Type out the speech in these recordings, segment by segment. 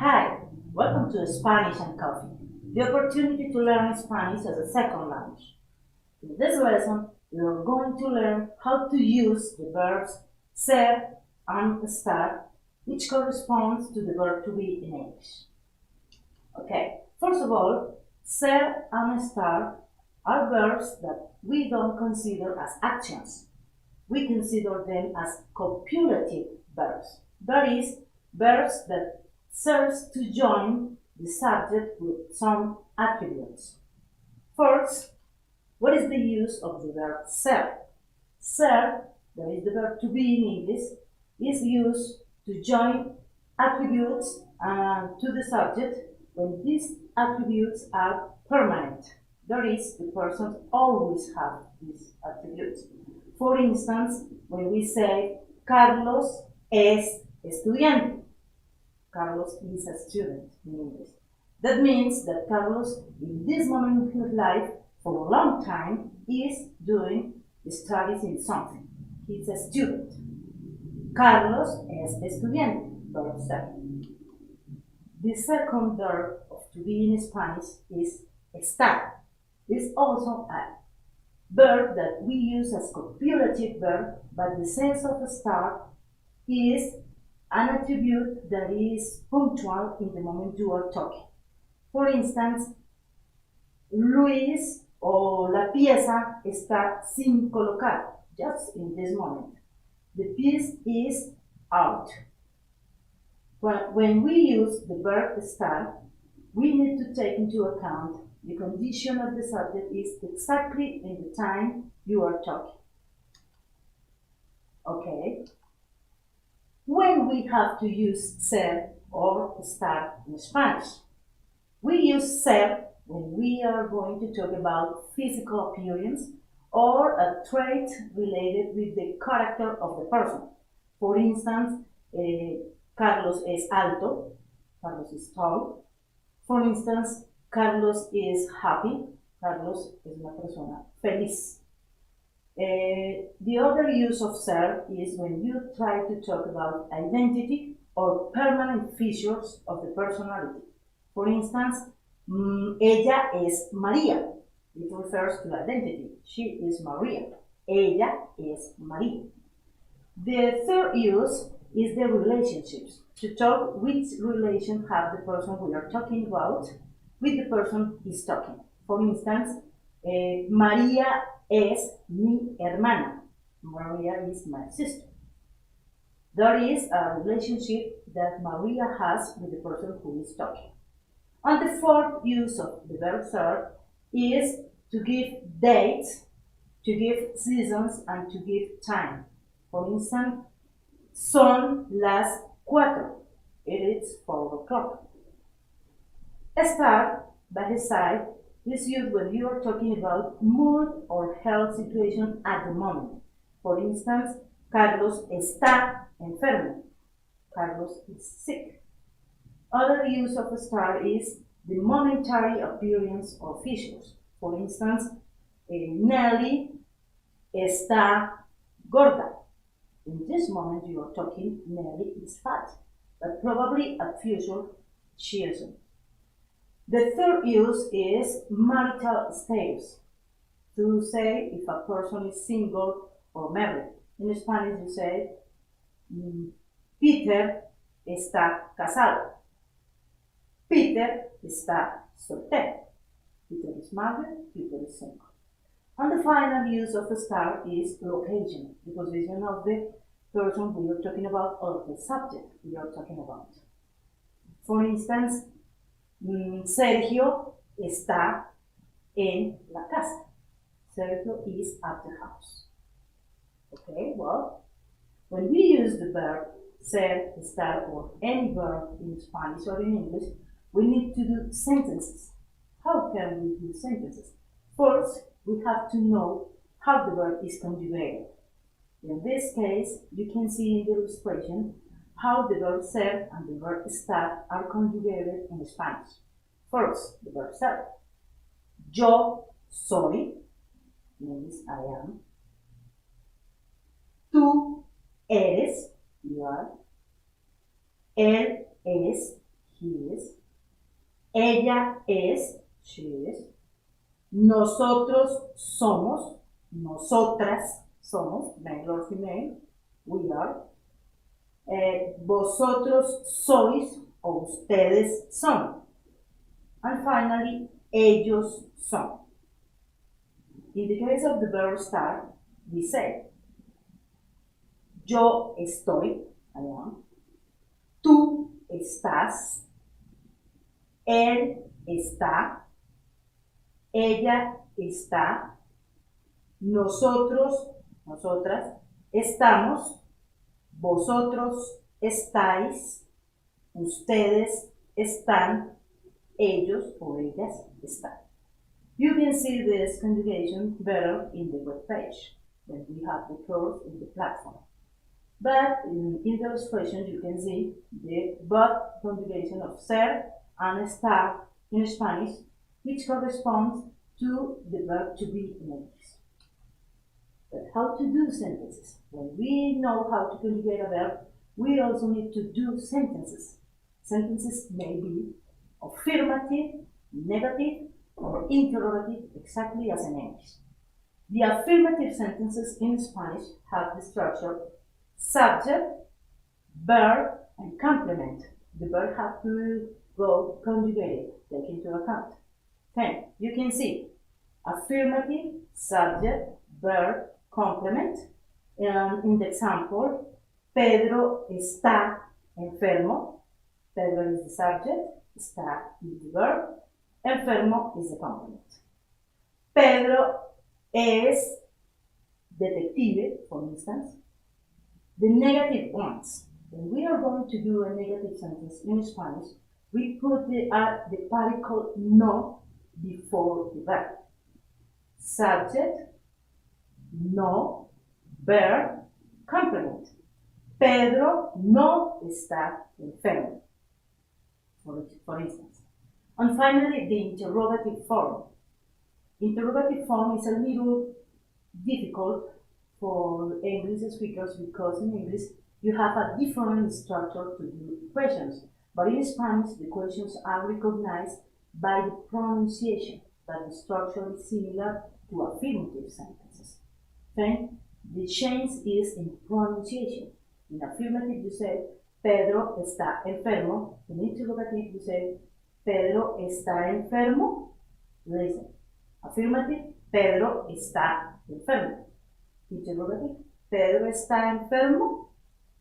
Hi, welcome to Spanish and Coffee, the opportunity to learn Spanish as a second language. In this lesson, we are going to learn how to use the verbs ser and estar, which corresponds to the verb to be in English. Okay, first of all, ser and estar are verbs that we don't consider as actions. We consider them as copulative verbs. That is, verbs that serves to join the subject with some attributes. First, what is the use of the verb ser? Ser, that is the verb to be in English, is used to join attributes to the subject when these attributes are permanent. That is, the person always has these attributes. For instance, when we say Carlos es estudiante. Carlos is a student in English. That means that Carlos, in this moment in his life, for a long time, is doing studies in something. He's a student. Carlos es estudiante, verb ser. The second verb of to be in Spanish is estar. It's also a verb that we use as copulative verb, but the sense of estar is an attribute that is punctual in the moment you are talking. For instance, Luis o la pieza está sin colocar, just in this moment. The piece is out. When we use the verb estar, we need to take into account the condition of the subject is exactly in the time you are talking. Okay? When we have to use ser or estar in Spanish. We use ser when we are going to talk about physical appearance or a trait related with the character of the person. For instance, Carlos es alto, Carlos is tall. For instance, Carlos is happy, Carlos es una persona feliz. The other use of ser is when you try to talk about identity or permanent features of the personality. For instance, ella es María. It refers to identity. She is Maria. Ella es María. The third use is the relationships. To talk which relation have the person we are talking about with the person he's talking. For instance, María es mi hermana. Maria is my sister. There is a relationship that Maria has with the person who is talking. And the fourth use of the verb ser is to give dates, to give seasons, and to give time. For instance, son las 4. It is 4 o'clock. Estar, by his side, is used when you are talking about mood or health situation at the moment. For instance, Carlos está enfermo. Carlos is sick. Other use of estar is the momentary appearance or features. For instance, Nelly está gorda. In this moment you are talking, Nelly is fat, but probably at future she isn't. The third use is marital status, to say if a person is single or married. In Spanish you say, Peter está casado. Peter está soltero. Peter is married, Peter is single. And the final use of estar is location, the position of the person we are talking about or the subject we are talking about. For instance, Sergio está en la casa. Sergio is at the house. Okay, well, when we use the verb ser, estar, or any verb in Spanish or in English, we need to do sentences. How can we do sentences? First, we have to know how the verb is conjugated. In this case, you can see in the illustration how the verb ser and the verb estar are conjugated in Spanish. First, the verb ser. Yo soy, means I am. Tú eres, you are. Él es, he is. Ella es, she is. Nosotros somos, nosotras somos, male or female, we are. Vosotros sois o ustedes son. And finally, ellos son. In the case of the verb estar, we say, yo estoy, I am. Tú estás. Él está. Ella está. Nosotros, nosotras, estamos. Vosotros estáis. Ustedes están. Ellos o ellas están. You can see this conjugation better in the web page when we have the course in the platform. But in the illustration you can see the but conjugation of ser and estar in Spanish, which corresponds to the verb to be in English. But how to do sentences? When we know how to conjugate a verb, we also need to do sentences. Sentences may be affirmative, negative, or interrogative, exactly as in English. The affirmative sentences in Spanish have the structure subject, verb, and complement. The verb have to go conjugated, take into account. Then you can see affirmative, subject, verb, complement. In the example, Pedro está enfermo. Pedro is the subject, está is the verb, enfermo is the complement. Pedro es detective, for instance. The negative ones. When we are going to do a negative sentence in Spanish, we put the particle no before the verb. Subject, no, verb, complement. Pedro no está enfermo, for instance. And finally, the interrogative form. Interrogative form is a little difficult for English speakers because in English you have a different structure to do questions. But in Spanish, the questions are recognized by the pronunciation, that the structure is similar to affirmative sentences. Then, the change is in pronunciation. In affirmative, you say, Pedro está enfermo. In interrogative, you say, Pedro está enfermo. Listen. Affirmative, Pedro está enfermo. Interrogative, Pedro está enfermo.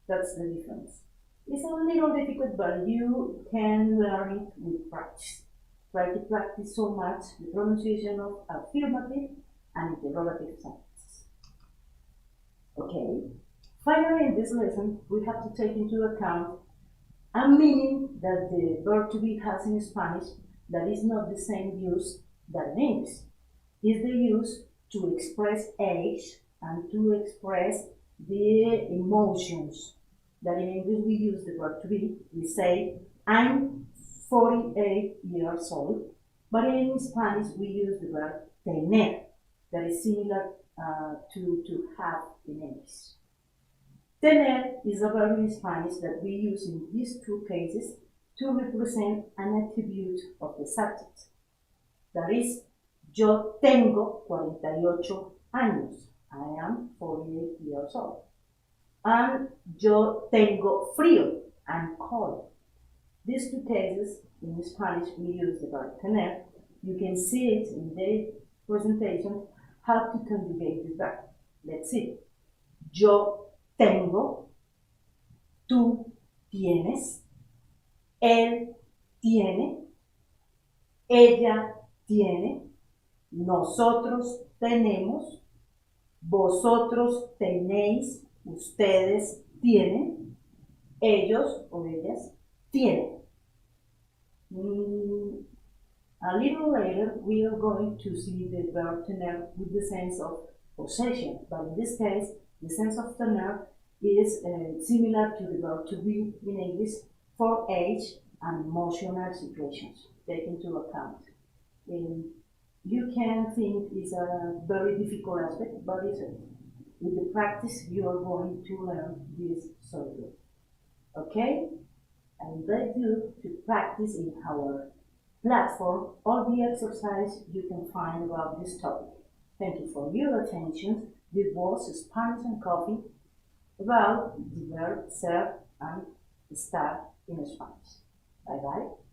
That's the difference. It's a little difficult, but you can learn it with practice. Try to practice so much the pronunciation of affirmative and interrogative sentences. Okay. Finally, in this lesson, we have to take into account a meaning that the verb to be has in Spanish that is not the same use that in English. Is the use to express age and to express the emotions. That in English we use the verb to be. We say, I'm 48 years old. But in Spanish we use the verb tener. That is similar to have in English. Tener is a verb in Spanish that we use in these two cases to represent an attribute of the subject. That is, yo tengo 48 años. I am 48 years old. And yo tengo frío. I'm cold. These two cases, in Spanish, we use the verb tener. You can see it in the presentation, how to conjugate the verb. Let's see. Yo tengo, tú tienes, él tiene, ella tiene, nosotros tenemos, vosotros tenéis, ustedes tienen, ellos o ellas tienen. A little later, we are going to see the verb tener with the sense of possession, but in this case, the sense of tener is similar to the verb to be in English for age and emotional situations. Take into account. You can think it's a very difficult aspect, but it's with the practice you are going to learn this so good. Okay? I invite you to practice in our platform all the exercises you can find about this topic. Thank you for your attention. This was Spanish and Coffee about the verb ser and estar in Spanish. Bye bye.